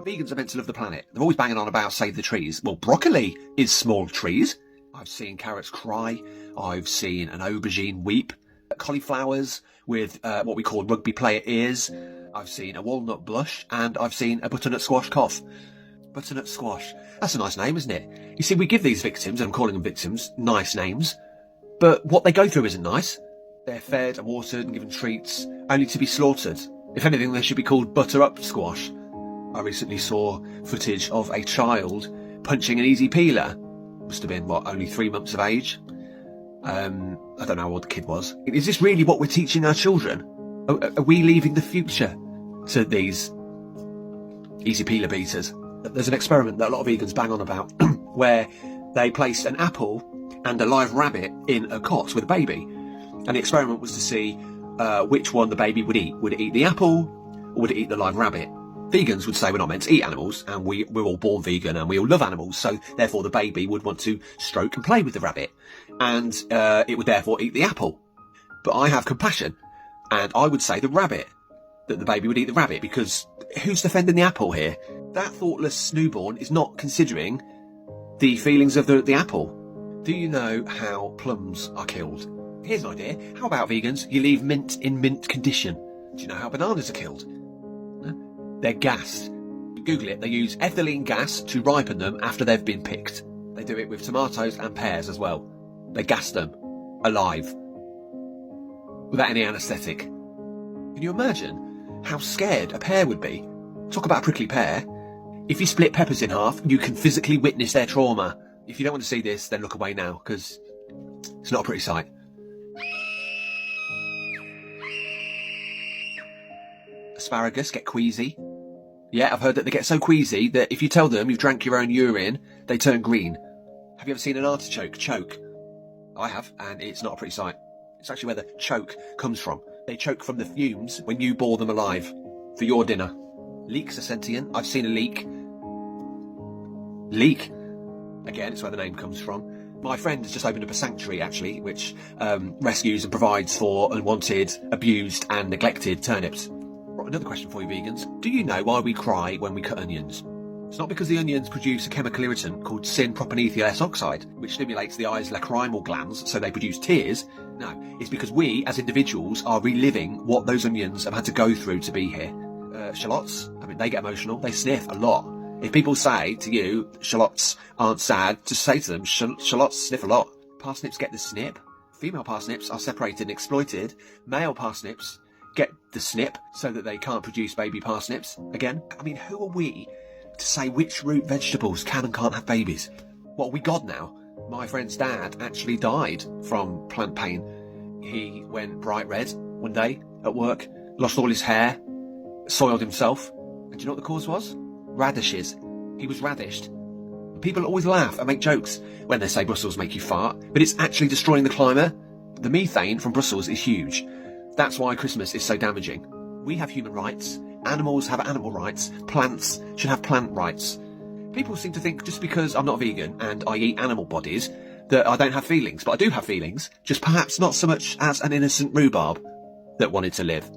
Vegans are meant to love the planet. They're always banging on about save the trees. Well, broccoli is small trees. I've seen carrots cry. I've seen an aubergine weep. Cauliflowers with what we call rugby player ears. I've seen a walnut blush, and I've seen a butternut squash cough. Butternut squash. That's a nice name, isn't it? You see, we give these victims, and I'm calling them victims, nice names. But what they go through isn't nice. They're fed and watered and given treats, only to be slaughtered. If anything, they should be called butter-up squash. I recently saw footage of a child punching an easy peeler. Must have been, only 3 months of age? I don't know how old the kid was. Is this really what we're teaching our children? Are we leaving the future to these easy peeler beaters? There's an experiment that a lot of vegans bang on about where they placed an apple and a live rabbit in a cot with a baby. And the experiment was to see which one the baby would eat. Would it eat the apple or would it eat the live rabbit? Vegans would say we're not meant to eat animals, and we're all born vegan and we all love animals, so therefore the baby would want to stroke and play with the rabbit, and it would therefore eat the apple. But I have compassion, and I would say the rabbit, that the baby would eat the rabbit, because who's defending the apple here? That thoughtless newborn is not considering the feelings of the apple. Do you know how plums are killed? Here's an idea. How about vegans? You leave mint in mint condition. Do you know how bananas are killed? They're gassed. Google it. They use ethylene gas to ripen them after they've been picked. They do it with tomatoes and pears as well. They gas them alive without any anaesthetic. Can you imagine how scared a pear would be? Talk about a prickly pear. If you split peppers in half, you can physically witness their trauma. If you don't want to see this, then look away now, because it's not a pretty sight. Asparagus get queasy. Yeah, I've heard that they get so queasy that if you tell them you've drank your own urine, they turn green. Have you ever seen an artichoke choke? I have, and it's not a pretty sight. It's actually where the choke comes from. They choke from the fumes when you boil them alive for your dinner. Leeks are sentient. I've seen a leek. Leek. Again, it's where the name comes from. My friend has just opened up a sanctuary, actually, which rescues and provides for unwanted, abused and neglected turnips. Another question for you vegans. Do you know why we cry when we cut onions? It's not because the onions produce a chemical irritant called syn-propanethiol S oxide, which stimulates the eye's lacrimal glands so they produce tears. No, it's because we, as individuals, are reliving what those onions have had to go through to be here. Shallots, they get emotional. They sniff a lot. If people say to you, shallots aren't sad, just say to them, shallots sniff a lot. Parsnips get the snip. Female parsnips are separated and exploited. Male parsnips get the snip so that they can't produce baby parsnips. Again, who are we to say which root vegetables can and can't have babies? What, are we God now? My friend's dad actually died from plant pain. He went bright red one day at work, lost all his hair, soiled himself. And do you know what the cause was? Radishes. He was radished. People always laugh and make jokes when they say Brussels make you fart, but it's actually destroying the climate. The methane from Brussels is huge. That's why Christmas is so damaging. We have human rights, animals have animal rights, plants should have plant rights. People seem to think just because I'm not vegan and I eat animal bodies that I don't have feelings, but I do have feelings, just perhaps not so much as an innocent rhubarb that wanted to live.